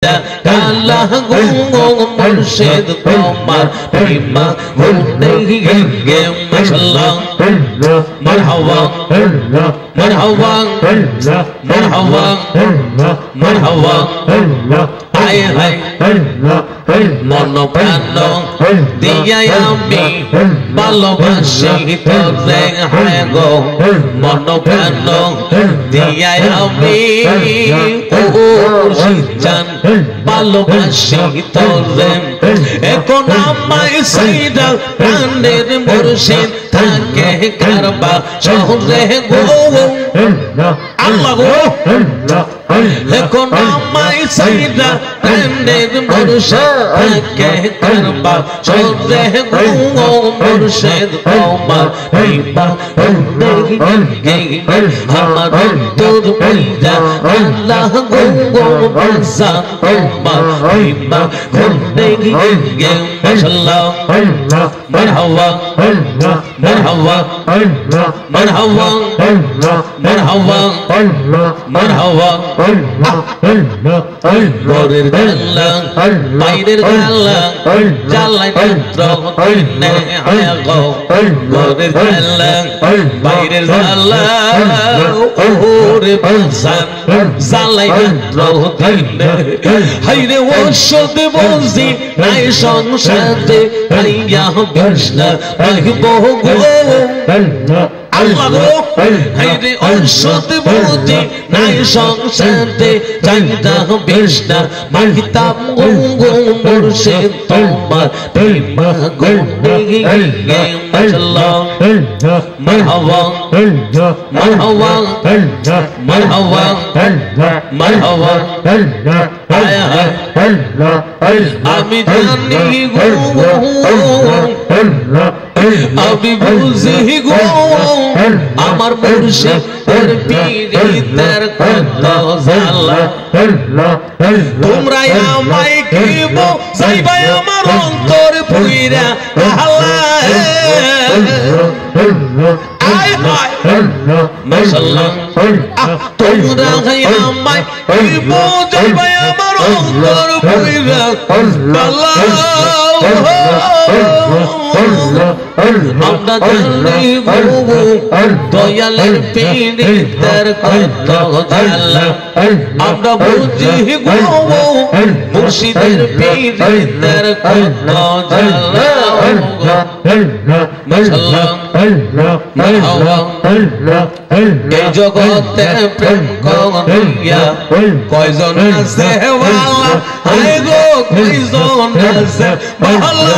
কালা গো মুর্শিদ তোমার প্রেমা গুনে গে মাশাআল্লাহ মারহাবা মারহাবা মারহাবা মারহাবা আয় হায় মন প্রাণ দিয়া আমি ভালোবাসি তোরে হায় গো মন প্রাণ দিয়া আমি ও জান ভালোবাসি তোরে এখন আমায় সাইরা প্রাণের মুর্শিদ থাকে কারবা শহরে গো আল্লাহ গো এখন আমায় সাইরা প্রাণের মুর্শিদ থাকে কারবা শহরে গো মুর্শিদ তোমার প্রেমা গে আমার তোর পয়দা আল্লাহ গো বাসা তোমার প্রেমা গে মাশাআল্লাহ মারহাবা মারহাবা মারহাবা মারহাবা মারহাবা গোরের গাল্লা বাইরের গাল্লা জালাই পুত্র দিনে আয়া গো গোরের গাল্লা বাইরের গাল্লা ওরে বাসান জালাই পুত্র দিনে হাইরে ওষুধ বজি নাই সংসারে আইয়া কৃষ্ণ রহিব গো আল্লাহ গো হাইরে ঔষধ বুঝি নাই সংসারে চাইদা বিষ্ণা মাহিতাম গো মুর্শিদ তোমার প্রেমা গুনে গে মাশাআল্লাহ মারহাবা মারহাবা মারহাবা মারহাবা আয়া আমি জানি গো আমি বুঝি গো আমার মুর্শিদ তোর পীরিতের কত জ্বালা তোমরা আমায় কি চাইবা আমার অন্তর পুইরা আয় হায় মাশাআল্লাহ তোমরা আমায় কি চাইবা আমার অন্তর পুইরা আমরা জানি গো দয়ালের পীরিতের কত জ্বালা আমরা বুঝি গো মুর্শিদের পীরিতের কত জ্বালা মাশাআল্লাহ মারহাবা এই জগতে প্রেম করিয়া কয়জন আছে ওয়ালা হায় গো কয়জন আছে ওয়ালা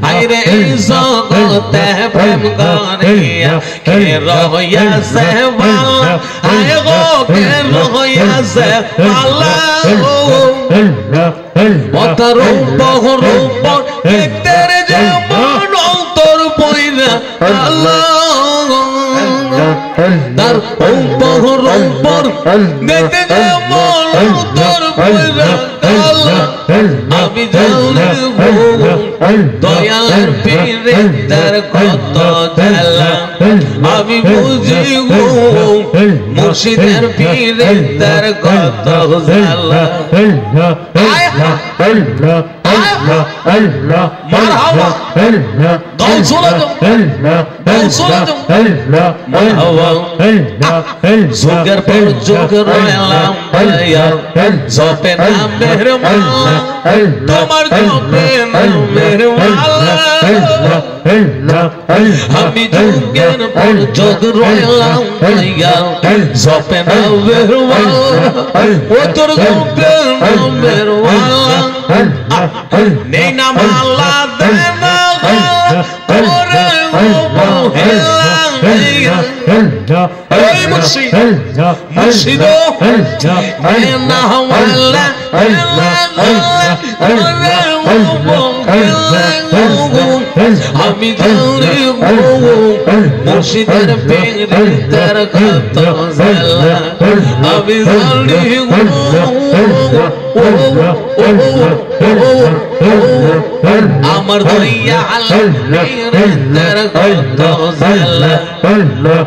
আইরে এই জগতে প্রেম করিয়া কে রহিয়াছে ওয়ালা হায় গো কে রহিয়াছে ওয়ালা মতার রূপ দেখতে যেমন অন্তর পয়রা আল্লাহ তার রূপ দেখতে যেমন অন্তর পয়রা আল্লাহ আমি জানি গো দয়ালের পীরিতের কত জ্বালা আমি বুঝি গো মুর্শিদের পীরিতের কত জ্বালা মারহাবা দল সোলাদম মারহাবা যোগের পর যোগ রইলাম ভাইয়া জপে নামের মালা তোমার জপে নামের মালা আমি যোগের পর যোগ রইলাম ভাইয়া জপে নামের মালা ও তোর জপে নামের মালা নেই না মালা দেনা ওরে মোহেলা ওই মুর্শিদ মুর্শিদ নেনা মালা আমি জানি গো মুর্শিদের পীরিতের কত জ্বালা আমি জানি গো আমার দরিয়া হালের কত জ্বালা তোমরা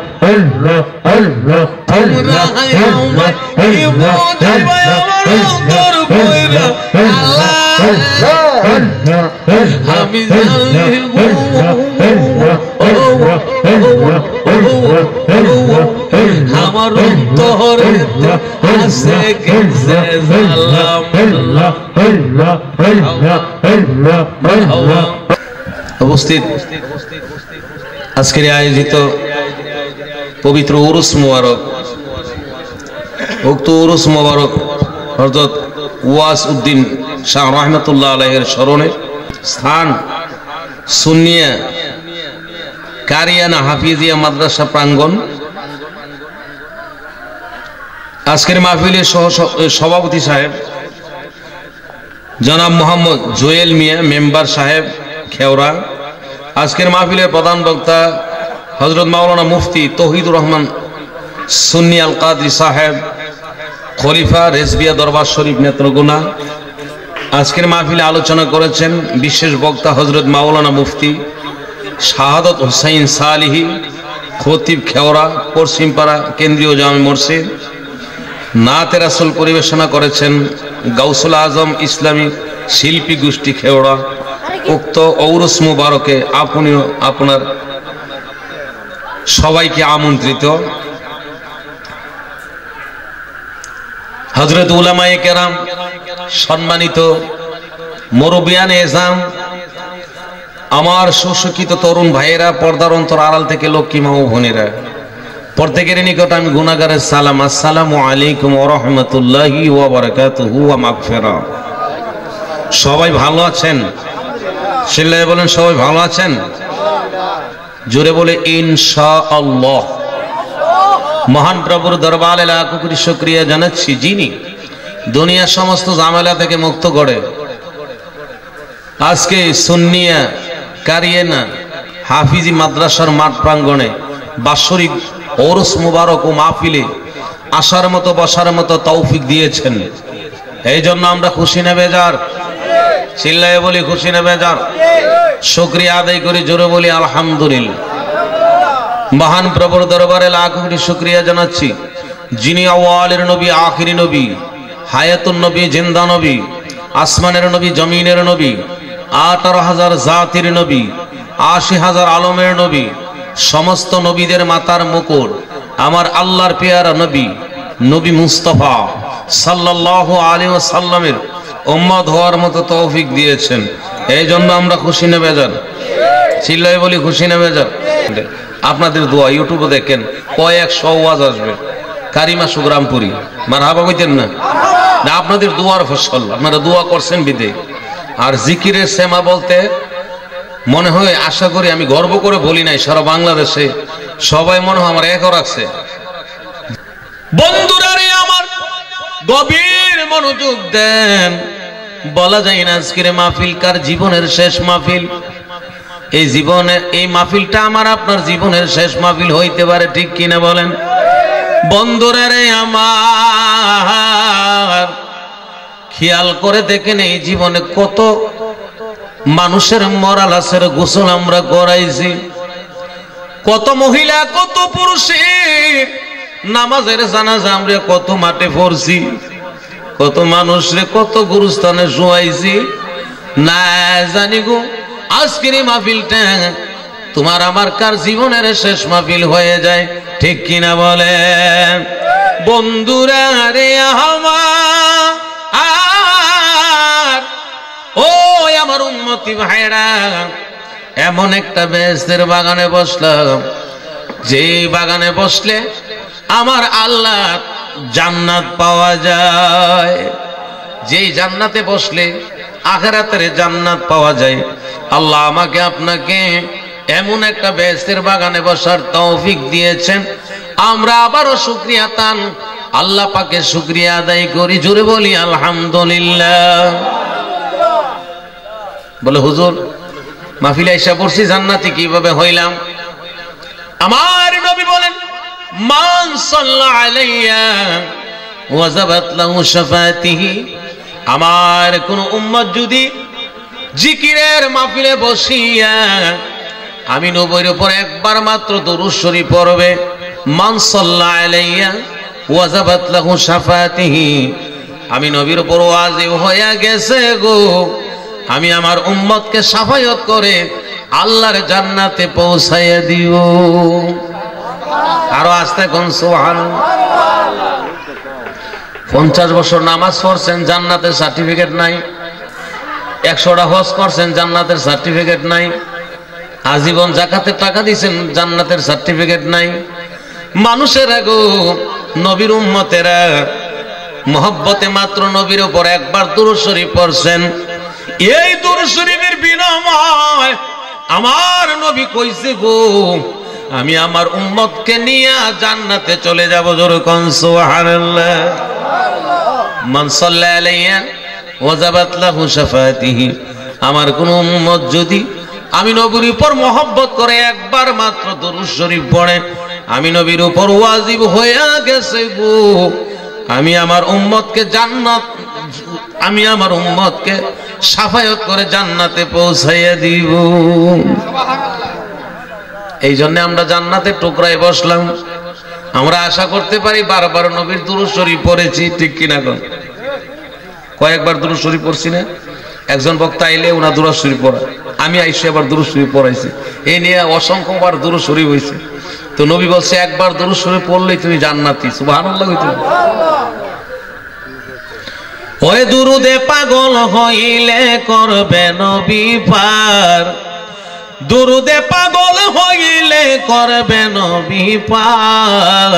আমার কি বুঝাইবা আমার অন্তর কইরা আল্লাহ আমি জানি আমার অন্তরে আছে কিসে সালাম উপস্থিত আজকের আয়োজিত পবিত্র উরুস মুবারক উক্ত উরুস মুবারক হযরত ওয়াস উদ্দিন শাহ রহমাতুল্লাহ আলাইহির স্মরণে স্থান সুন্নিয়া কারিয়ানা হাফিজিয়া মাদ্রাসা প্রাঙ্গণ। আজকের মাহফিলের সভাপতি সাহেব জনাব মোহাম্মদ জুয়েল মিয়া মেম্বার সাহেব খেওরা। আজকের মাহফিলের প্রধান বক্তা হযরত মাওলানা মুফতি তৌহিদুর রহমান সুন্নি আল কাদরি সাহেব খলিফা রেজবিয়া দরবার শরীফ নেত্রকোনা। আজকের মাহফিলে আলোচনা করেছেন বিশেষ বক্তা হযরত মাওলানা মুফতি শাহাদত হুসাইন সালিহি খতিব খেওরা পশ্চিমপাড়া কেন্দ্রীয় জামে মসজিদ। নাতে রাসূল পরিবেশনা করেছেন গাউসুল আজম ইসলামী শিল্পী গোষ্ঠী খেওড়া। উক্ত ঔরস মুবারকে আপনিও আপনার সবাইকে আমন্ত্রিত। হযরত উলামায়ে কেরাম, সম্মানিত মুরব্বিয়ানে এজাম, আমার সুশিক্ষিত তরুণ ভাইয়েরা, পর্দার অন্তর আড়াল থেকে লক্ষ্মী মা ও বোনেরা, প্রত্যেকের নিকট আমি গুনাহগারের সালাম। আসসালামু আলাইকুম ওয়া রাহমাতুল্লাহি ওয়া বারাকাতুহু ওয়া মাগফিরাহ। সবাই ভালো আছেন? চিল্লায়ে বলেন সবাই ভালো আছেন? জোরে বলে ইনশাআল্লাহ। মহান প্রভুর দরবারে লাখ কোটি শুকরিয়া জানাচ্ছি, যিনি দুনিয়ার সমস্ত ঝামেলা থেকে মুক্ত করে আজকে সুন্নিয়া কারিয়ানা হাফিজি মাদ্রাসার মাঠ প্রাঙ্গণে বাৎসরিক ওরস মুবারক ও মাহফিলে আসার মতো বসার মতো তৌফিক দিয়েছেন। এই জন্য আমরা খুশি না বেজার? চিল্লায়ে বলি খুশি না বেজার? শুকরিয়া আদায় করি, জোরে বলি আলহামদুলিল্লাহ। মহান প্রভুর দরবারে লাখ কোটি শুকরিয়া জানাচ্ছি, যিনি আওয়ালের নবী, আখিরি নবী, হায়াতুন নবী, জিন্দা নবী, আসমানের নবী, জমিনের নবী, 18,000 জাতির নবী, 80,000 আলমের নবী, সমস্ত নবীদের মাতার মুকুট, আমার আল্লাহর পেয়ারা নবী নবী মুস্তাফা সাল্লাল্লাহু আলাইহি ওয়াসাল্লামের উম্মত হওয়ার মতো তৌফিক দিয়েছেন। এই জন্য আমরা খুশি না বেজার? চিল্লায়ে বলি খুশি না বেজার? আপনাদের দোয়া ইউটিউবে দেখেন, কয়েকশো ওয়াজ আসবে কারিমা সুগ্রামপুরি, মারহাবা কইতেন না? না, আপনাদের দোয়ার ফসল, আপনারা দোয়া করছেন বিদে। আর জিকিরের সেমা বলতে মনে হয়, আশা করি, আমি গর্ব করে বলি নাই, সারা বাংলাদেশে সবাই মনে হয় আমার একও রাখছে। বন্ধুরা রে আমার, গভীর মনোযোগ দেন। বলা যায় না আজকের মাহফিল কার জীবনের শেষ মাহফিল। এই জীবনে এই মাহফিলটা আমার আপনার জীবনের শেষ মাহফিল হইতে পারে, ঠিক কিনা বলেন? বন্ধুরা রে আমার, খেয়াল করে দেখেন এই জীবনে কত মানুষের মরা লাশের গোসল আমরা করাইছি, কত মহিলা কত পুরুষের নামাজের জানাজা আমরা কত মাঠে পড়ছি, কত মানুষরে কত গুরুস্থানে শুয়াইছি। না জানি গো আজকের এই মাহফিলটা তোমার আমার কার জীবনের শেষ মাহফিল হয়ে যায়, ঠিক কিনা বলেন? বন্ধুরা রে আমার, ও আমার উম্মতি ভাইরা, এমন একটা বেহেশতের বাগানে বসলাম, যে বাগানে বসলে আমার আল্লাহ জান্নাত পাওয়া যায়। যেই জান্নাতে বসলে আখিরাতের জান্নাত পাওয়া যায়। আল্লাহ আমাকে আপনাকে এমন একটা বেহেশতের বাগানে বসার তৌফিক দিয়েছেন। আমরা আবারও শুকরিয়া তান আল্লাহ পাকের শুকরিয়া আদায় করি, জোরে বলি আলহামদুলিল্লাহ। বলে হুজুর মাহফিলে আইসা পড়ছি, জান্নাতি কিভাবে হইলাম? আমার নবী বলেন, মান সাল্লা আলাইয়া ওয়াজাবাত লাহু শাফাতিহি, আমার কোন উম্মত যদি জিকিরের মাহফিলে বসিয়া আমি নবীর উপর একবার মাত্র দরুদ শরীফ পড়বে, মান সাল্লা আলাইয়া ওয়াজাবাত লাহু শাফাতিহি, আমি নবীর উপর ওয়াজিব হয়ে গেছে গো, আমি আমার উম্মতকে শাফায়াত করে আল্লাহর জান্নাতে পৌঁছাইয়া দিব। আরো আস্তে কোন সুবহানাল্লাহ। 50 বছর নামাজ পড়ছেন, জান্নাতের সার্টিফিকেট নাই। 100টা হজ করছেন, জান্নাতের সার্টিফিকেট নাই। আজীবন যাকাতের টাকা দিয়েছেন, জান্নাতের সার্টিফিকেট নাই। মানুষেরা গো, নবীর উম্মতেরা মহব্বতে মাত্র নবীর উপর একবার দুরূদ শরীফ পড়ছেন, এই দুরূদ শরীফের বিনিময় আমার নবী কইছে গো, আমি আমার উম্মতকে নিয়ে জান্নাতে চলে যাব। জোরে কোন সুবহানাল্লাহ। মান সাল্লা আলাইয়া ওয়াজাবাত লাহু শাফাতিহি, আমার কোন উম্মত যদি আমি নবীর উপর মহব্বত করে একবার মাত্র দরুদ শরীফ পড়ে, আমি নবীর উপর ওয়াজিব হয়ে গেছে গো, আমি আমার উম্মতকে জান্নাত, আমি আমার উম্মতকে শাফায়াত করে জান্নাতে পৌঁছাইয়া দিব। এই জন্য আমরা জান্নাতের টুকরায় বসলাম। আমরা আশা করতে পারি বারবার নবীর দুরূদ শরীফ পড়েছি, ঠিক কিনা কোন? কয়েকবার দুরূদ শরীফ পড়ছি না? একজন বক্তা আইলে ওনা দুরূদ শরীফ পড়া, আমি আইসে আবার দুরূদ শরীফ পড়াইছি, এই নিয়ে অসংখ্যবার দুরূদ শরীফ হয়েছে। তো নবী বলছে একবার দুরূদ শরীফ পড়লেই তুমি জান্নাতি। সুবহানাল্লাহ হইতো। ওই দুরুদে পাগল হইলে করবে নবী পার, দুরুদে পাগল হইলে করবে নবী পার,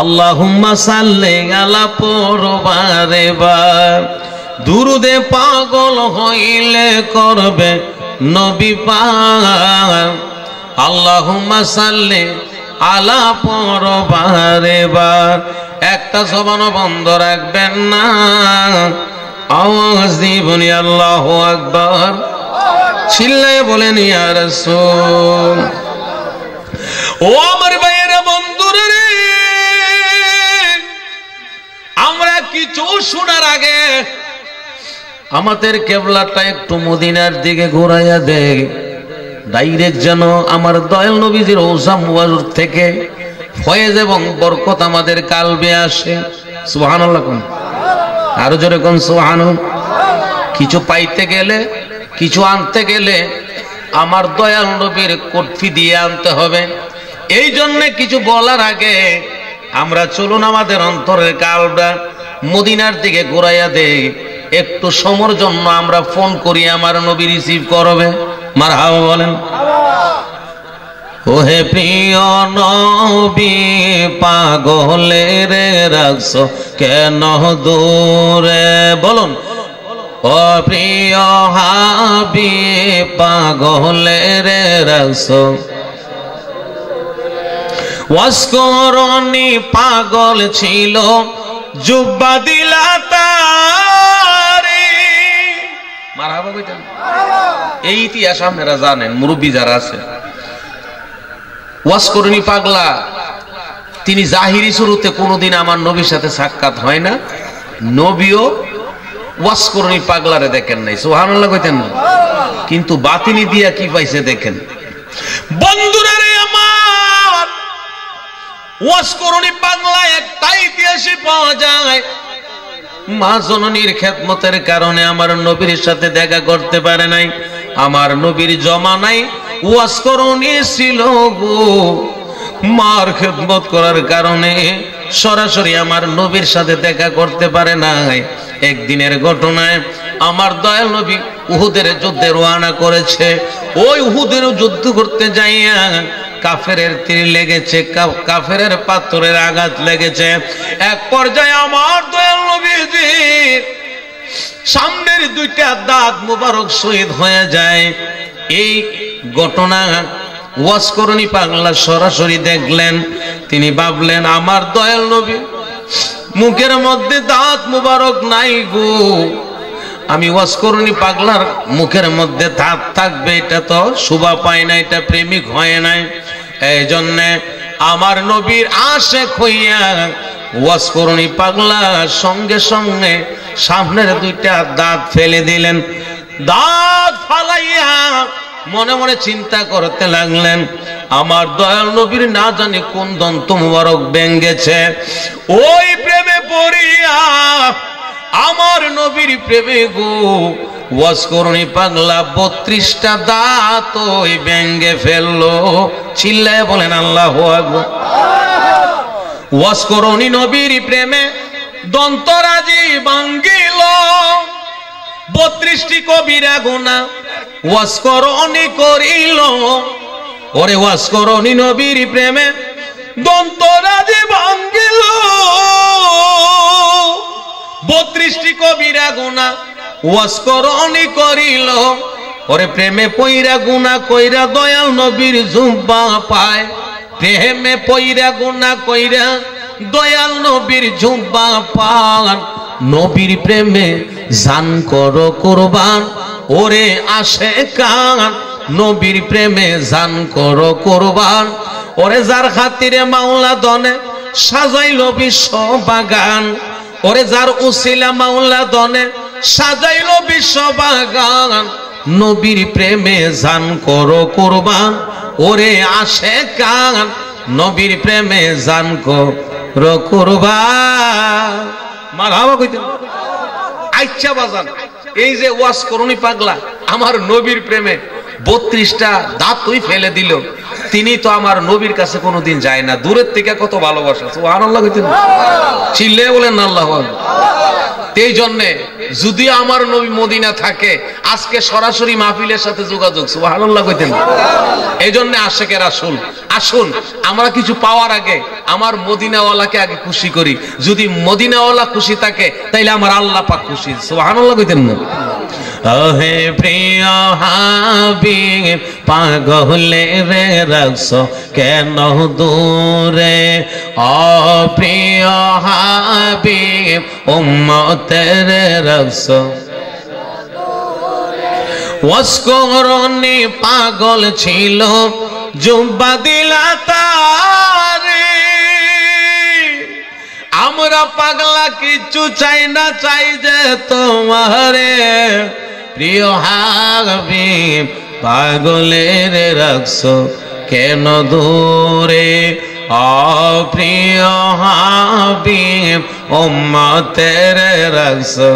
আল্লাহুম্মা সাল্লি আলা পড়বারে বার, দুরুদে পাগল হইলে করবে নবী পার, আল্লাহুম্মা সাল্লি আলা পড়বারে বার। একটা জবানও বন্ধ রাখবেন না, আওয়াজ দিয়ে বলি আল্লাহু আকবার, চিল্লায়ে বলেন ইয়া রাসূল। ও আমার ভাইয়েরা, বন্ধুরা রে, আমরা কিছু শোনার আগে আমাদের কেবলাটা একটু মদিনার দিকে ঘোরাইয়া দেয়, ডাইরেক্ট যেন আমার দয়াল নবীজির রওজা মুবারক থেকে ফয়েজ এবং বরকত আমাদের কালবে আসে। সুবহানাল্লাহ কোন? আরো জোরে কোন সুবহানাল্লাহ। কিছু পাইতে গেলে, কিছু আনতে গেলে আমার দয়াল নবীর কটফি দিয়ে আনতে হবে। এই জন্য কিছু বলার আগে আমরা চলুন আমাদের অন্তরের কালটা মদিনার দিকে ঘোরাইয়া দেই, একটু সময়ের জন্য আমরা ফোন করি, আমার নবী রিসিভ করবে। মারহাবা বলেন। ওহে প্রিয় নবী, পাগলের রাখছো কেন দূরে, বলুন। ও প্রিয় হাবিব, পাগলের রাখছো, ওয়াসকরণী পাগল ছিল জুব্বা দিলা তারে। মারহাবা কইতেন। এই ইতিহাস আপনারা জানেন, মুরব্বী যারা আছে। ওয়াসকরণী পাগলা, তিনি জাহিরি শুরুতে কোনোদিন আমার নবীর সাথে সাক্ষাৎ হয় না, নবীও ওয়াসকরণী পাগলারে দেখেন নাই। সুবহানাল্লাহ কইতেন না? কিন্তু বাতিনি দিয়া কি পাইছে দেখেন। বন্ধুরা রে আমার, ওয়াসকরণী পাগলা একটা ইতিহাসে পাওয়া যায়, মা জননীর খেদমতের কারণে আমার নবীর সাথে দেখা করতে পারে নাই। আমার নবীর জমানায় ওয়াসকরণী ছিল গো, মার খেদমত করার কারণে সরাসরি আমার নবীর সাথে দেখা করতে পারে নাই। একদিনের ঘটনায় আমার দয়াল নবী উহুদের যুদ্ধে রওনা করেছে। ওই উহুদের যুদ্ধ করতে যাইয়া কাফেরের তীর লেগেছে, কাফেরের পাথরের আঘাত লেগেছে। এক পর্যায়ে আমার দয়াল নবীজির সামনের দুইটা দাঁত মুবারক শহীদ হয়ে যায়। এই ঘটনা ওয়াসকরণী পাগলা সরাসরি দেখলেন। তিনি ভাবলেন আমার দয়াল নবী মুখের মধ্যে দাঁত মুবারক নাই গো, আমি ওয়াসকরণী পাগলার মুখের মধ্যে দাঁত থাকবে এটা তো শোভা পায় না, এটা প্রেমিক হয় নাই। এই জন্যে আমার নবীর আশেক হইয়া ওয়াসকরণী পাগলা সঙ্গে সঙ্গে সামনের দুইটা দাঁত ফেলে দিলেন। দাঁত ফালাইয়া মনে মনে চিন্তা করতে লাগলেন, আমার দয়াল নবীর না জানি কোন দন্ত মুবারক ভেঙ্গেছে, ওই প্রেমে পড়িয়া আমার নবীর প্রেমে গো ওয়াজ করনি পাগলা 32টা দাঁত ওই ভেঙ্গে ফেললো। চিল্লায় বলেন আল্লাহু আকবার। ওয়াজ করনি নবীর প্রেমে দন্তরাজি ভাঙ্গিল, 32টি কবিরা গুনাহ ওয়াজ করনি করিল। ওরে ওয়াজ করনি নবীর প্রেমে দন্তরাজি ভাঙ্গিল, 32টি কবিরা গুনাহ ওয়াজ করনি করিল। ওরে প্রেমে পইরা গুনাহ কইরা দয়াল নবীর জুব্বা পায়, প্রেমে পইরা গুনাহ কইরা দয়াল নবীর জুব্বা পান। নবীর প্রেমে জান করো কুরবান, ওরে আশেকান নবীর প্রেমে জান করো কুরবান। ওরে যার খাতিরে মাওলা দনে সাজাইল বিশ্ব বাগান, ওরে যার উসিলা মাওলা দনে সাজাইল বিশ্ব বাগান। নবীর প্রেমে জান করো কুরবান, ওরে আশেকান নবীর প্রেমে জান করো কুরবান। মারহাবা কইতেন। আচ্ছা বাজান, এই যে ওয়াজ করনি পাগলা আমার নবীর প্রেমে 32টা দাঁতই ফেলে দিল, তিনি তো আমার নবীর কাছে কোনোদিন যায় না, দূরের থেকে কত ভালোবাসা। সুবহানাল্লাহ কইতেন। চিল্লে বলেন আল্লাহু আকবার। এই জন্য যদি আমার নবী মদিনা থাকে আজকে সরাসরি মাহফিলের সাথে যোগাযোগ। সুবহানাল্লাহ কইতেন। এই জন্য আশেকে রাসূল আসুন আমরা কিছু পাওয়ার আগে আমার মদিনাওয়ালাকে আগে খুশি করি। যদি মদিনাওয়ালা খুশি থাকে তাইলে আমার আল্লাহ পাক খুশি। সুবহানাল্লাহ কইতেন না? ওহে প্রিয় হাবিব পাগলে রে রাখছো কেন দূরে, ও প্রিয় হাবিব উম্মতের রাখছো ওয়াজ করনি পাগল ছিল জুব্বা দিলা তারে। আমরা পাগলা কিছু চাই না, চাই যে তোমারে প্রিয় হাবিব পাগলের রাখছো কেন দূরে, অপ্রিয় হাবিব উম্মতের রাখছো।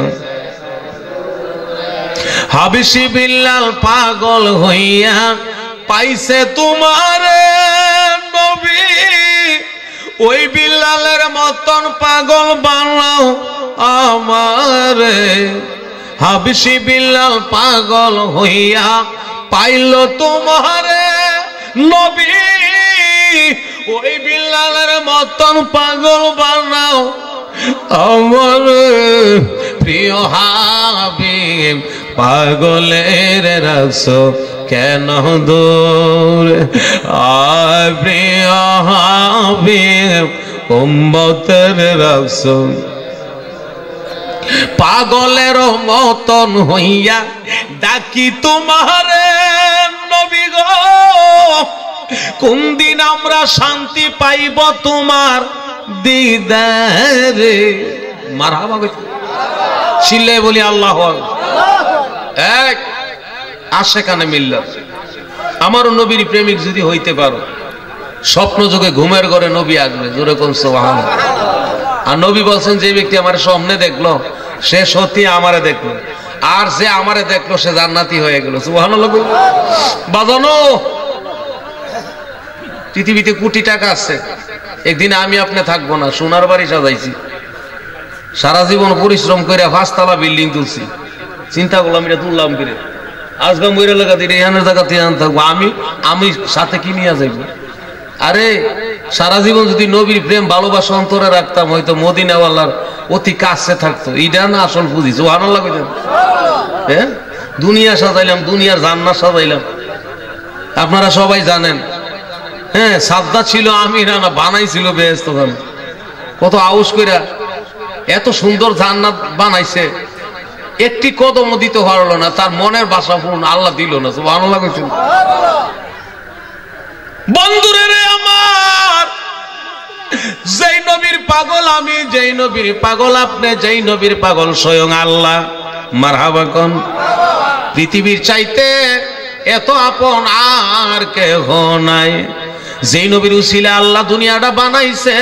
হাবশি বিল্লাল পাগল হইয়া পাইছে তোমারে নবী, ওই বিল্লালের মতন পাগল বানাও আমারে। হাবশি বিল্লাল পাগল হইয়া পাইল তোমারে নবী, ওই বিল্লালের মতন পাগল বানাও আমার প্রিয় হাবিব পাগলের রাখছো কেন দূরে, প্রিয় হাবিব উম্মতের রাখছো। পাগলের মতন হইয়া ডাকি তোমারে নবী গো, কোন দিন আমরা শান্তি পাইব তোমার দিদারে। মারহাবা চিল্লায় বলি আল্লাহু আকবার। এক আশেকানে মিল্লাত। আমার নবীর প্রেমিক যদি হইতে পারো, স্বপ্ন যোগে ঘুমের ঘরে নবী আসবে, জোরে কোন সুবহানাল্লাহ। আর নবী বলছেন যে ব্যক্তি আমার স্বপ্নে দেখলো সে সত্যি আমারে দেখলো, আর যে আমারে দেখলো সে জান্নাতি হয়ে গেল। সুবহানাল্লাহ। বাজানো পৃথিবীতে কোটি টাকা আছে, একদিন আমি আপনি থাকবো না, সোনার বাড়ি সাজাইছি, সারা জীবন পরিশ্রম করে 5 তলা বিল্ডিং তুলছি, চিন্তা করলাম এটা তুললাম কিরে, আজকে মইরা লাগা দিলে এখানের জায়গা থেকে থাকবো, আমি সাথে কি নিয়ে যাইব? আরে সারা জীবন যদি নবীর প্রেম ভালোবাসা অন্তরে রাখতাম হয়তো মদিনাওয়ালার অতি কাছে থাকতো। এইটা না আসল পুঁজি। সুবহানাল্লাহ কইতেন। হ্যাঁ, দুনিয়া সাজাইলাম, দুনিয়ার জান্নাত সাজাইলাম, আপনারা সবাই জানেন। হ্যাঁ, সাদ্দাত ছিল আমিরা না, বানাইছিল বেহেশত খান। কত আউস কইরা এত সুন্দর জান্নাত বানাইছে, একটি কদম দিতে পারলো না, তার মনের বাসা পূর্ণ আল্লাহ দিল না। সুবহানাল্লাহ কইছেন। বন্ধুরে রে আমার, যেই নবীর পাগল আমি, যেই নবীর পাগল আপনি, যেই নবীর পাগল স্বয়ং আল্লাহ। মারহাবা কোন পৃথিবীর চাইতে এত আপন আর কেহ নাই। যেই নবীর উসিলা আল্লাহ দুনিয়াটা বানাইছে,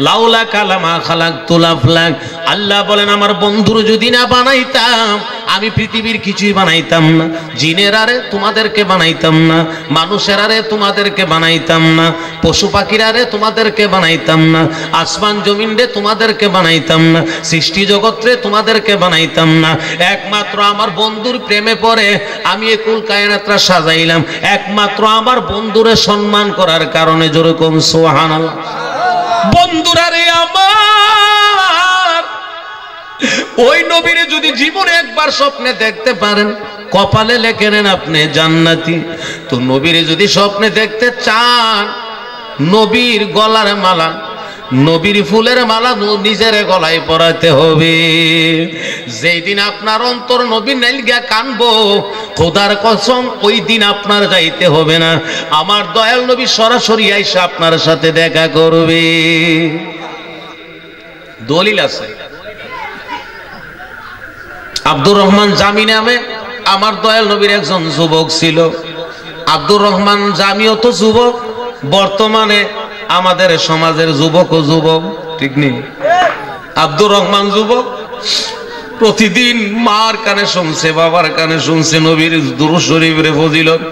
লাউলা কালামা খালাকতুল আফলাক, আল্লাহ বলেন আমার বন্ধুর যদি না বানাইতাম আমি পৃথিবীর কিছুই বানাইতাম না। জিনের আরে তোমাদেরকে বানাইতাম না, মানুষের আরে তোমাদেরকে বানাইতাম না, পশু পাখির আরে তোমাদেরকে বানাইতাম না, আসমান জমিন রে তোমাদেরকে বানাইতাম না, সৃষ্টি জগৎ রে তোমাদেরকে বানাইতাম না। একমাত্র আমার বন্ধুর প্রেমে পড়ে আমি এই কুল কায়নাতরা সাজাইলাম, একমাত্র আমার বন্ধুরে সম্মান করার কারণে। যেরকম সুবহানাল্লাহ। বন্ধুরা রে আমার, ওই নবীরে যদি জীবনে একবার স্বপ্নে দেখতে পারেন, কপালে লেখে নেন আপনি জান্নাতি। তো নবীরে যদি স্বপ্নে দেখতে চান, নবীর গলার মালা, নবীর ফুলের মালা নিজের গলায় পরাতে হবে। যেই দিন আপনার অন্তর নবীর নাইলগা কানবো, খোদার কসম ওই দিন আপনার যাইতে হবে না, আমার দয়াল নবী সরাসরি আইসা আপনার সাথে দেখা করবে। দলিল আছে। আব্দুর রহমান জামি নামে আমার দয়াল নবীর একজন যুবক ছিল। আব্দুর রহমান জামিও তো যুবক, বর্তমানে আমাদের সমাজের যুবক ও যুবক, ঠিক নেই? আব্দুর রহমান যুবক, প্রতিদিন মার কানে শুনছে, বাবার কানে শুনছে নবীর দুরূদ শরীফের ফজিলত।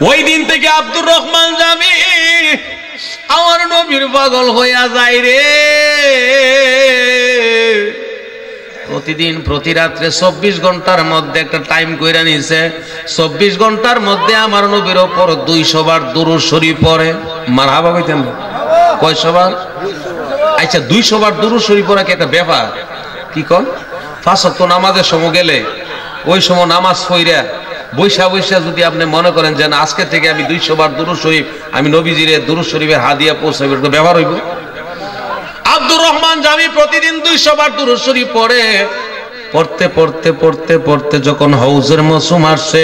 ওই দিন থেকে আব্দুর রহমান জামি আমার নবীর পাগল হইয়া যায় রে। প্রতিদিন প্রতি রাত্রে 24 ঘন্টার মধ্যে একটা টাইম কইরা নিছে, 24 ঘন্টার মধ্যে আমার নবীর উপর 200 বার দুরূদ শরীফ পড়ে। মারহাবা কইতেন কয়শো বার? আচ্ছা 200 বার দুরূদ শরীফ পড়া কি একটা ব্যাপার? কি কন? 5 ওয়াক্ত নামাজের সময় গেলে ওই সময় নামাজ পড়া বৈশা বৈশা যদি আপনি মনে করেন যে না আজকে থেকে আমি 200 বার দুরূদ শরীফ আমি নবীজিরে দুরূদ শরীফের হাদিয়া পৌঁছাবো, এটা ব্যবহার হইব? আব্দুর রহমান জামি প্রতিদিন 200 বার দুরূদ শরীফ পড়ে। পড়তে পড়তে পড়তে পড়তে যখন হৌজের মৌসুম আসছে,